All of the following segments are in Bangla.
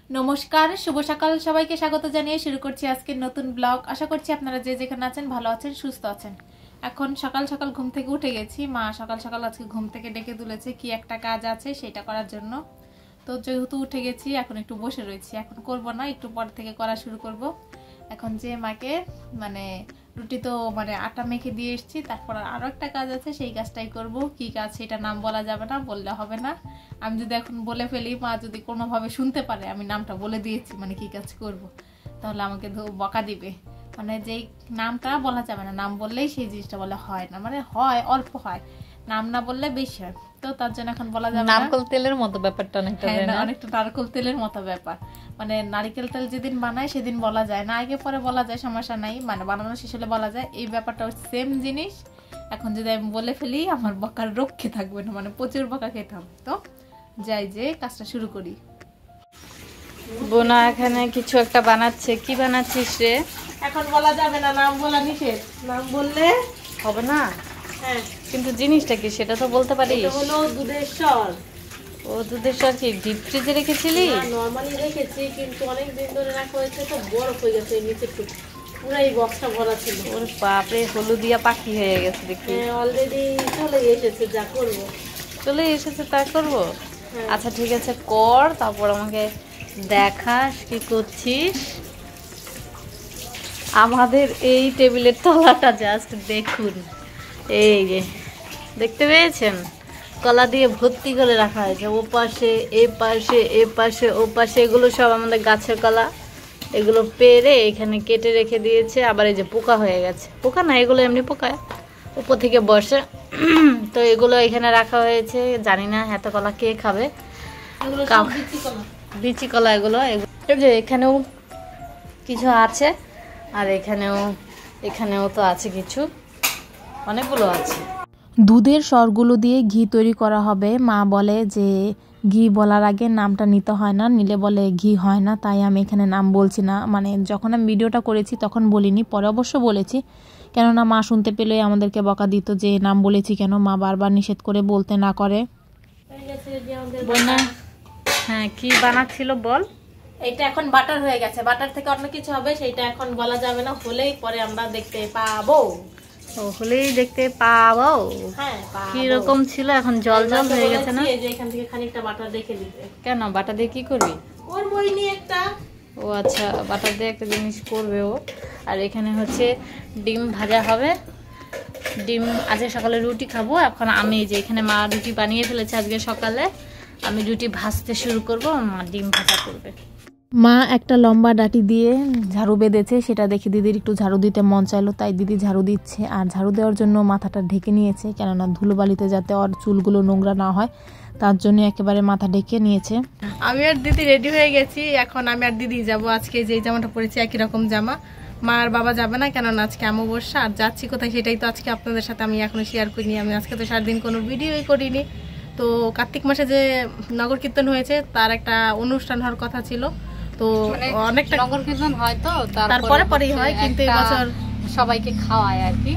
नमस्कार शुभ सकाल सबाइके स्वागत जानिए शुरू करছি আজকের নতুন ব্লগ। আশা করছি আপনারা যে যেখানে আছেন ভালো আছেন সুস্থ আছেন। এখন সকাল সকাল ঘুম থেকে উঠে গেছি। মা সকাল সকাল আজকে ঘুম থেকে ডেকে তুলেছে কি একটা কাজ আছে সেটা করার জন্য। তো যেহেতু উঠে গেছি এখন একটু বসে রয়েছি, এখন করব না, একটু পর থেকে করা শুরু করব। এখন যে মাকে মানে রুটি তো মানে আটা মেখে দিয়ে এসেছি, তারপর আরো একটা কাজ আছে সেই কাজটাই করব। কি কাজ সেটা নাম বলা যাবে না, বললে হবে না। আমি যদি এখন বলে ফেলি মা যদি কোনোভাবে শুনতে পারে আমি নামটা বলে দিয়েছি মানে কি কাজ করব, তাহলে আমাকে বকা দিবে। মানে যেই নামটা বলা যাবে না, নাম বললেই সেই জিনিসটা বলে হয় না, মানে হয় অল্প হয়, নাম না বললে বেশি হয়। তো তার জন্য এখন বলা যাবে না। নারকেল তেলের মতো ব্যাপারটা অনেকটা অনেকটা নারকেল তেলের মতো ব্যাপার। মানে নারকেল তেল যেদিন বানায় সেদিন বলা যায় না, আগে পরে বলা যায়, সমস্যা নাই, মানে বানানো শেষ হলে বলা যায়। এই ব্যাপারটা সেম জিনিস। এখন যদি আমি বলে ফেলি আমার বকার রক্ষে থাকবে না, মানে প্রচুর বকা খেতাম। তো যাই যে কাজটা শুরু করি। বোনা এখানে কিছু একটা বানাচ্ছে। কি বানাচ্ছিস রে? এখন বলা যাবে না, নাম বলা নিষেধ, নাম বললে হবে না। হ্যাঁ, কিন্তু জিনিসটা কি সেটা তো বলতে পারিস। এটা হলো দুধের সর। ও দুধের সর কি ডিপ ফ্রিজে রেখেছিলি? না, নরমালি রেখেছি, কিন্তু অনেক দিন ধরে রাখা হয়েছে তো বরফ হয়ে গেছে নিচে, পুরাই বক্সটা ভরা ছিল। ওর বাপরে, হলুদিয়া পাখি হয়ে গেছে দেখি। অলরেডি চলে এসেছে, যা করব চলে এসেছে তা করবো। আচ্ছা ঠিক আছে কর, তারপর আমাকে দেখাস কি করছিস। আমাদের এই টেবিলের তলাটা জাস্ট দেখুন, এই যে দেখতে পেয়েছেন, কলা দিয়ে ভর্তি করে রাখা হয়েছে। ও পাশে এ পাশে এ পাশে ও পাশে, এগুলো সব আমাদের গাছের কলা। এগুলো পেরে এখানে কেটে রেখে দিয়েছে। আবার এই যে পোকা হয়ে গেছে, পোকা না এগুলো এমনি পোকা উপর থেকে বসে। তো এগুলো এখানে রাখা হয়েছে, জানি না এত কলা কে খাবে। বিচি কলা এগুলো। যে এখানেও কিছু আছে, আর এখানেও তো আছে কিছু, অনেকগুলো আছে। দুধের সরগুলো দিয়ে ঘি তৈরি করা হবে। মা বলে যে ঘি বলার আগে নামটা নিতে হয় না, নিলে বলে ঘি হয় না, তাই আমি এখানে নাম বলছি না। মানে যখন আমি ভিডিওটা করেছি তখন বলিনি, পরে অবশ্য বলেছি, কেননা মা শুনতে পেলে আমাদেরকে বকা দিত যে নাম বলেছি কেন। মা বারবার নিষেধ করে বলতে না করে। হ্যাঁ কি বানাচ্ছিল বল? এটা এখন বাটার হয়ে গেছে, বাটার থেকে অন্য কিছু হবে সেটা এখন বলা যাবে না, হলেই পরে আমরা দেখতে পাবো। হলেই দেখতে পাবো। হ্যাঁ, কি রকম ছিল, এখন জল জল হয়ে গেছে না? এই যে এখান থেকে খানিকটা বাটার রেখে দিতে। কেন বাটা দিয়ে কি করবি? ওর বই নিয়ে একটা। ও আচ্ছা, বাটার দিয়ে একটা জিনিস করবে ও। আর এখানে হচ্ছে ডিম ভাজা হবে। ডিম আজকে সকালে রুটি খাবো। এখন আমি যে এখানে মা রুটি বানিয়ে ফেলেছে আজকে সকালে, আমি রুটি ভাজতে শুরু করব, মা ডিম ভাজা করবে। মা একটা লম্বা ডাটি দিয়ে ঝাড়ু বেঁধেছে, সেটা দেখে দিদির একটু ঝাড়ু দিতে মন চাইলো, তাই দিদি ঝাড়ু দিচ্ছে। আর ঝাড়ু দেওয়ার জন্য মাথাটা ঢেকে নিয়েছে, কেননা ধুলোবালিতে যাতে ওর চুলগুলো নোংরা না হয়, তার জন্য একেবারে মাথা ঢেকে নিয়েছে। আমি আর দিদি রেডি হয়ে গেছি। এখন আমি আর দিদি যাব। আজকে যে জামাটা পরেছি একই রকম জামা। মা আর বাবা যাবে না, কেননা আজকে অমাবস্যা। আর যাচ্ছি কোথায় সেটাই তো আজকে আপনাদের সাথে আমি এখনো শেয়ার করিনি। আমি আজকে তো সারাদিন কোনো ভিডিওই করিনি। তো কার্তিক মাসে যে নগর কীর্তন হয়েছে তার একটা অনুষ্ঠান হওয়ার কথা ছিল, তো অনেকটা নগর কীর্তন হয়, তো তারপরে পরেই হয়, কিন্তু এবছর সবাইকে খাওয়ায় আর কি।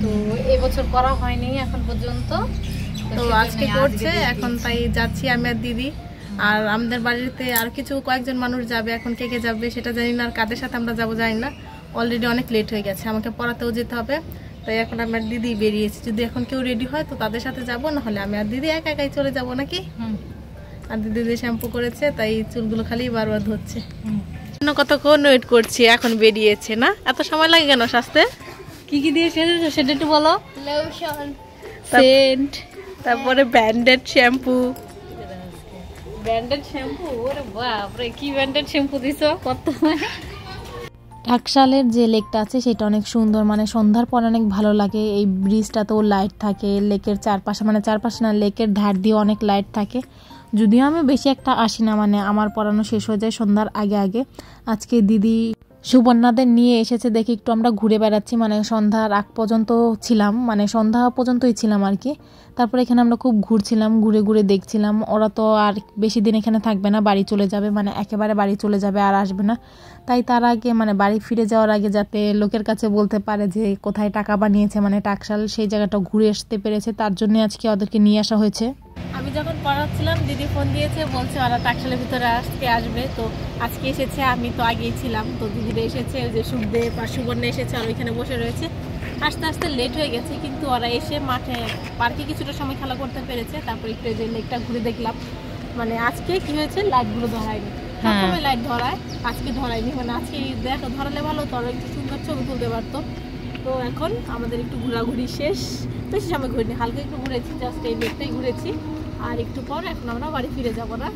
তো এবছর করা হয়নি এখন পর্যন্ত, তো আজকে করছে। এখন তাই যাচ্ছি আমি আর দিদি। আর আমাদের বাড়িতে আর কিছু কয়েকজন মানুষ যাবে, এখন কে কে যাবে সেটা জানি না, আর কাদের সাথে আমরা যাবো জানি না। অলরেডি অনেক লেট হয়ে গেছে, আমাকে পড়াতেও যেতে হবে, তাই এখন আমার দিদি বেরিয়েছি। যদি এখন কেউ রেডি হয় তো তাদের সাথে যাবো, না হলে আমি আর দিদি একা একাই চলে যাবো নাকি। আর দিদি শ্যাম্পু করেছে, তাই চুলগুলো খালি বারবার ধরছে। কতক্ষণ ওয়েট করছি, এখন বেরিয়েছে না। এত সময় লাগে কেন সাজতে? কি কি দিয়ে সেজেছো সেটা একটু বলো। লোশন, সেন্ট, তারপরে ব্র্যান্ডেড শ্যাম্পু। Branded shampoo? ওরে বাপ রে, কি ব্র্যান্ডেড শ্যাম্পু দিছো? কত? টাকশালের যে লেকটা আছে সেটা অনেক সুন্দর, মানে সন্ধ্যার পর অনেক ভালো লাগে। এই ব্রিজটাতেও লাইট থাকে, লেকের চারপাশে, মানে চারপাশে না লেকের ধার দিয়ে অনেক লাইট থাকে। যদিও আমি বেশি একটা আসি না, মানে আমার পড়ানো শেষ হয়ে যায় সন্ধ্যার আগে আগে। আজকে দিদি সুবর্ণাদের নিয়ে এসেছে দেখে একটু আমরা ঘুরে বেড়াচ্ছি, মানে সন্ধ্যার আগ পর্যন্ত ছিলাম, মানে সন্ধ্যা পর্যন্তই ছিলাম আর কি। তারপর এখানে আমরা খুব ঘুরছিলাম, ঘুরে ঘুরে দেখছিলাম। ওরা তো আর বেশি দিন এখানে থাকবে না, বাড়ি চলে যাবে, মানে একেবারে বাড়ি চলে যাবে, আর আসবে না। তাই তার আগে মানে বাড়ি ফিরে যাওয়ার আগে যাতে লোকের কাছে বলতে পারে যে কোথায় টাকা বানিয়েছে, মানে টাকশাল, সেই জায়গাটা ঘুরে আসতে পেরেছে, তার জন্য আজকে ওদেরকে নিয়ে আসা হয়েছে। আমি যখন পড়াচ্ছিলাম দিদি ফোন দিয়েছে, বলছে ওরা টাকশালের ভিতরে আজকে আসবে। তো আজকে এসেছে, আমি তো আগেই ছিলাম। তো দিদিরা এসেছে, ওই যে সুখদেব আর সুবর্ণা এসেছে আর ওইখানে বসে রয়েছে। আস্তে আস্তে লেট হয়ে গেছে, কিন্তু ওরা এসে মাঠে পার্কে কিছুটা সময় খেলা করতে পেরেছে। তারপর একটু যে লেকটা ঘুরে দেখলাম। মানে আজকে কি হয়েছে, লাইটগুলো ধরায়নি। সবসময় লাইট ধরায়, আজকে ধরায়নি। মানে আজকে দেখো ধরালে ভালো, তো একটু সুন্দর ছবি তুলতে পারতো। তো এখন আমাদের একটু ঘোরাঘুরি শেষ, বেশি সময় ঘুরিনি, হালকা একটু ঘুরেছি, জাস্ট এই লেকটাই ঘুরেছি। আর একটু পর এখন আমরা বাড়ি ফিরে যাবো না।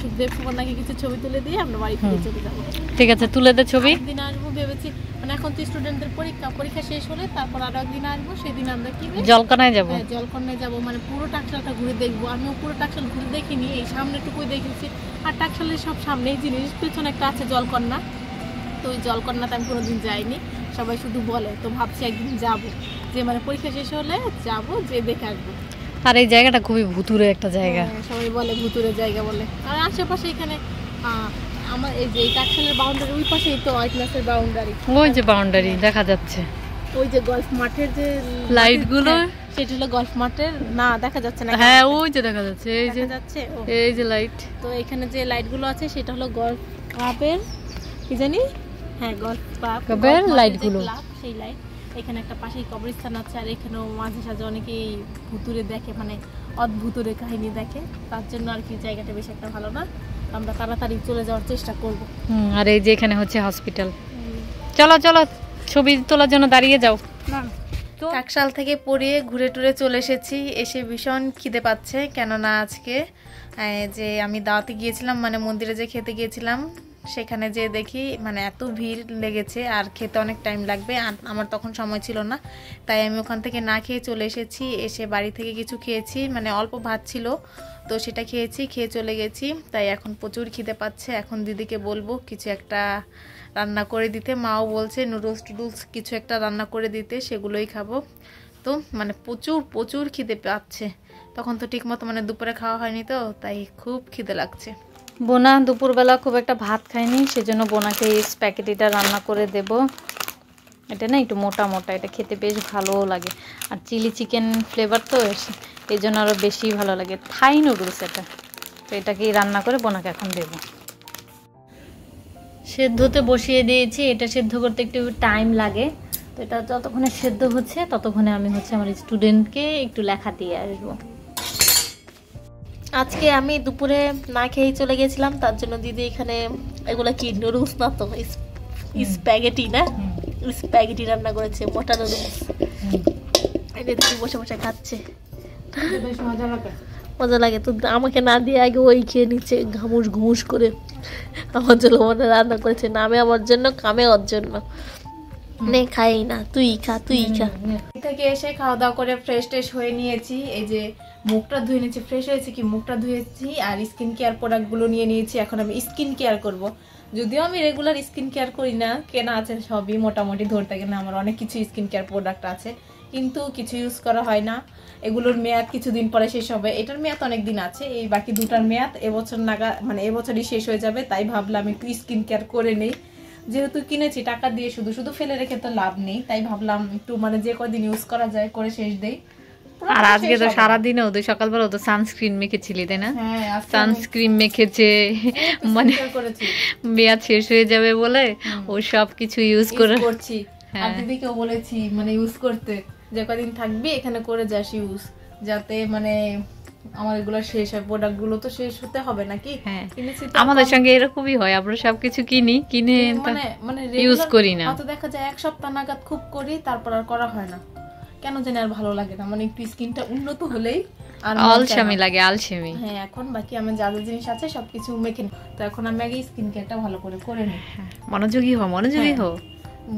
সুখদেব সুবর্ণাকে কিছু ছবি তুলে দিয়ে আমরা বাড়ি ফিরে চলে যাবো। ঠিক আছে, তুলে দে ছবি। একদিন আসবো ভেবেছি, মানে এখন তো স্টুডেন্টদের পরীক্ষা শেষ হলে তারপর আরো একদিন আসবো। সেদিন আমরা কি জলকনায় যাবো। হ্যাঁ, জলকন্যায় যাবো। মানে পুরো টাকশালটা ঘুরে দেখবো। আমিও পুরো টাকশাল ঘুরে দেখিনি, এই সামনেটুকুই দেখেছি। আর টাকশালের সব সামনেই জিনিস, পেছনে একটা আছে জলকন্যা। তো ওই জলকন্যাতে আমি কোনোদিন যাইনি, সবাই শুধু বলে। তো ভাবছি একদিন যাবো, যে মানে পরীক্ষা শেষ হলে যাবো, যে দেখে আসবো। আর এই জায়গাটা খুবই ভুতুরে একটা জায়গা। সবাই বলে ভুতুরে জায়গা বলে। আর আশেপাশে এখানে আমার এই যে টাকশালের বাউন্ডারি, ওই পাশেই তো অয়টনাসের বাউন্ডারি। ওই যে বাউন্ডারি দেখা যাচ্ছে, ওই যে গলফ মাঠের যে লাইট গুলো, সেটা হলো গলফ মাঠের। না, দেখা যাচ্ছে না। হ্যাঁ, ওই যে দেখা যাচ্ছে, এই যে যাচ্ছে, এই যে লাইট। তো এখানে যে লাইট গুলো আছে সেটা হলো গলফ ক্লাবের, কি জানি, হ্যাঁ গলফ ক্লাবের লাইট গুলো, সেই লাইট। এখানে একটা পাশেই কবরস্থান আছে। আর এখানেও মাঝে সাঝে অনেকেই ভুতুরে দেখে, মানে অদ্ভুতুরে কাহিনী দেখে। তার জন্য আর কি জায়গাটা বেশ একটা ভালো না। আমরা তাড়াতাড়ি চলে যাওয়ার চেষ্টা করব। আর এই যে এখানে হচ্ছে হসপিটাল। চলো চলো, ছবি তোলার জন্য দাঁড়িয়ে যাও। টাকশাল থেকে পড়িয়ে ঘুরে টুরে চলে এসেছি। এসে ভীষণ খিদে পাচ্ছে, কেননা আজকে যে আমি দাওয়াতে গিয়েছিলাম, মানে মন্দিরে যে খেতে গিয়েছিলাম, সেখানে যে দেখি মানে এত ভিড় লেগেছে আর খেতে অনেক টাইম লাগবে। আর আমার তখন সময় ছিল না, তাই আমি ওখান থেকে না খেয়ে চলে এসেছি। এসে বাড়ি থেকে কিছু খেয়েছি, মানে অল্প ভাত ছিল, তো সেটা খেয়েছি, খেয়ে চলে গেছি। তাই এখন প্রচুর খিদে পাচ্ছে। এখন দিদিকে বলবো কিছু একটা রান্না করে দিতে। মাও বলছে নুডলস টুডলস কিছু একটা রান্না করে দিতে, সেগুলোই খাবো। তো মানে প্রচুর প্রচুর খিদে পাচ্ছে। তখন তো ঠিক মতো মানে দুপুরে খাওয়া হয়নি, তো তাই খুব খিদে লাগছে। বোনা দুপুরবেলা খুব একটা ভাত খায়নি, সেজন্য বোনাকে এই স্প্যাগেটিটা রান্না করে দেব। এটা না একটু মোটা মোটা, এটা খেতে বেশ ভালোও লাগে। আর চিলি চিকেন ফ্লেভার তো, এই জন্য আরও বেশি ভালো লাগে। থাই নুডলস এটা। তো এটাকেই রান্না করে বোনাকে এখন দেবো। সেদ্ধতে বসিয়ে দিয়েছি। এটা সেদ্ধ করতে একটু টাইম লাগে, তো এটা যতক্ষণে সেদ্ধ হচ্ছে ততক্ষণে আমি আমার স্টুডেন্টকে একটু লেখা দিয়ে আসবো। আজকে আমি দুপুরে না খেয়েই চলে গেছিলাম, তার জন্য দিদি এখানে এগুলা কি নুডলস না তো স্প্যাগেটি, না স্প্যাগেটি রান্না করেছে, মোটা নুডলস। এটা দিদি বসে বসে খাচ্ছে, মজা লাগে। তো আমাকে না দিয়ে আগে ওই খেয়ে নিচ্ছে ঘামুস ঘুমুস করে। আমার জন্য মনে রান্না করেছে, নামে আমার জন্য, কামে ওর জন্য। নে খাই না, তুই খা তুই খা। থেকে এসে খাওয়া দাওয়া করে ফ্রেশ ট্রেশ হয়ে নিয়েছি। এই যে মুখটা ধুয়ে নিয়েছি, ফ্রেশ হয়েছে কি মুখটা ধুয়েছি, আর স্কিন কেয়ার প্রোডাক্টগুলো নিয়ে নিয়েছি। এখন আমি স্কিন কেয়ার করব। যদিও আমি রেগুলার স্কিন কেয়ার করি না, কেনা আছে সবই মোটামুটি, ধরতে গেলে আমার অনেক কিছু স্কিন কেয়ার প্রোডাক্ট আছে, কিন্তু কিছু ইউজ করা হয় না। এগুলোর মেয়াদ কিছুদিন পরে শেষ হবে। এটার মেয়াদ অনেক দিন আছে, এই বাকি দুটার মেয়াদ এবছর নাগাদ, মানে এবছরই শেষ হয়ে যাবে। তাই ভাবলাম একটু স্কিন কেয়ার করে নেই, যেহেতু কিনেছি টাকা দিয়ে, শুধু শুধু ফেলে রেখে তো লাভ নেই। তাই ভাবলাম একটু মানে যে কদিন ইউজ করা যায় করে শেষ দেই। আর আজকে তো সারাদিনও তো সকালবেলা তো সানস্ক্রিন মেখেছিলি, তাই না? সানস্ক্রিন মেখেছে, মানে মেয়াদ শেষ হয়ে যাবে বলে ও সব কিছু ইউজ করছি। আর দিদিকেও বলেছি মানে ইউজ করতে, যে কদিন থাকবি এখানে করে যাস ইউজ, যাতে মানে আমার এগুলো শেষ হয়। প্রোডাক্ট গুলো তো শেষ হতে হবে নাকি? আমাদের সঙ্গে এরকমই হয়, আমরা সবকিছু কিনে মানে ইউজ করি না। হয়তো দেখা যায় এক সপ্তাহ নাগাদ খুব করি, তারপর আর করা হয় না, কেন জানি আর ভালো লাগে না। মানে একটু স্কিনটা উন্নত হলেই আর আলসেমি লাগে, আলসেমি। হ্যাঁ, এখন বাকি আমার যা যা জিনিস আছে সবকিছু মেখে নিই। তো এখন আমি আগে স্কিন কেয়ারটা ভালো করে নিই। মনোযোগী হো,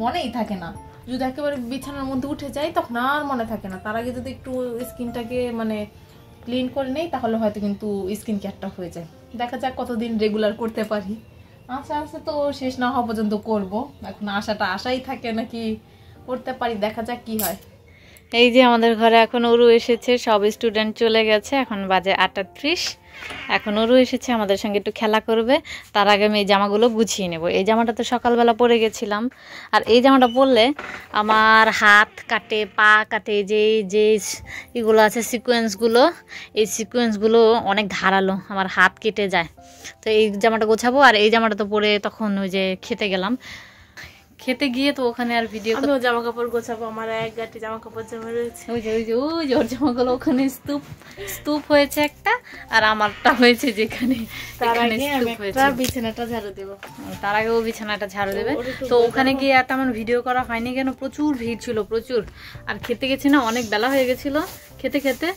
মনেই থাকে না। যদি একেবারে বিছানার মধ্যে উঠে যাই তখন আর মনে থাকে না। তার আগে যদি একটু স্কিনটাকে মানে ক্লিন করে নেই, তাহলে হয়তো কিন্তু স্কিন কেয়ারটা হয়ে যায়। দেখা যাক কতদিন রেগুলার করতে পারি। আশা আছে তো শেষ না হওয়া পর্যন্ত করব। এখন আশাই থাকে নাকি করতে পারি, দেখা যাক কি হয়। এই যে আমাদের ঘরে এখন ওরু এসেছে, সব স্টুডেন্ট চলে গেছে, এখন বাজে 8:30। এখন ওরু এসেছে, আমাদের সঙ্গে একটু খেলা করবে। তার আগে আমি এই জামাগুলো গুছিয়ে নেব। এই জামাটা তো সকালবেলা পরে গেছিলাম, আর এই জামাটা পরলে আমার হাত কাটে, পা কাটে, যে এগুলো আছে সিকোয়েন্সগুলো, এই সিকোয়েন্সগুলো অনেক ধারালো, আমার হাত কেটে যায়। তো এই জামাটা গোছাবো। আর এই জামাটা তো পরে তখন ওই যে খেতে গেলাম, খেতে গিয়ে তো ওখানে আর ভিডিও, আমিও জামা কাপড় গোছাবো, আমার এক গাঁটি জামা কাপড় জমা রয়েছে। ওই যে ওর জামাগুলো ওখানে স্তূপ হয়েছে একটা, আর আমারটা হয়েছে যেখানে এখানে স্তূপ হয়েছে। বিছানাটা ঝাড়ু দেবো, তার আগে ও বিছানাটা ঝাড়ু দেবে। তো ওখানে গিয়ে আর তেমন ভিডিও করা হয়নি, কেন প্রচুর ভিড় ছিল, প্রচুর। আর খেতে গেছি না, অনেক বেলা হয়ে গেছিল। খেতে খেতে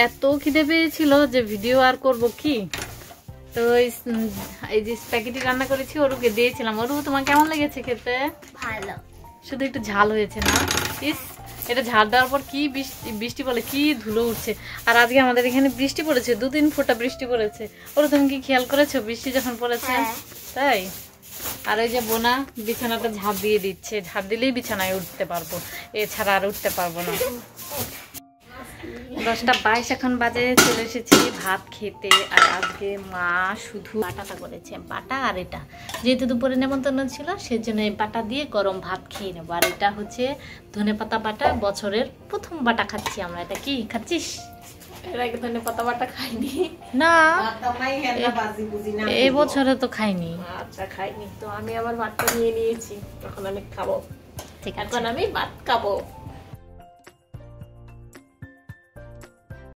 এত খিদে পেয়েছিল যে ভিডিও আর করব কি। তো এই যে স্প্যাগেটি রান্না করেছি, ওরুকে দিয়েছিলাম। ওরু, তোমার কেমন লেগেছে খেতে? ভালো। শুধু একটু ঝাল হয়েছে না? ইস, এটা ঝাল দেওয়ার পর কি বৃষ্টি বলে কি ধুলো উঠছে। আর আজকে আমাদের এখানে বৃষ্টি পড়েছে, 2-3 ফোঁটা বৃষ্টি পড়েছে। ওরা তুমি কি খেয়াল করেছো বৃষ্টি যখন পড়েছে? তাই। আর ওই যে বোনা বিছানাটা ঝাড় দিয়ে দিচ্ছে, ঝাড় দিলেই বিছানায় উঠতে পারবো, এছাড়া আর উঠতে পারবো না। 10:22 এখন বাজে, চলে এসেছি ভাত খেতে। আর আজকে মা শুধু বাটাটা করেছে, বাটা আর এটা, যেহেতু দুপুরে নেমন্তন্ন ছিল সেজন্য এই বাটা দিয়ে গরম ভাত খেয়ে নেবো। আর এটা হচ্ছে ধনেপাতা বাটা, বছরের প্রথম বাটা খাচ্ছি আমরা। এটা কি খাচ্ছিস? এর আগে ধনেপাতা বাটা খাইনি না, এই বছরে তো খাইনি। আচ্ছা, খাইনি তো। আমি আবার ভাতটা নিয়ে নিয়েছি, এখন আমি খাবো। ঠিক আছে, এখন আমি ভাত খাবো।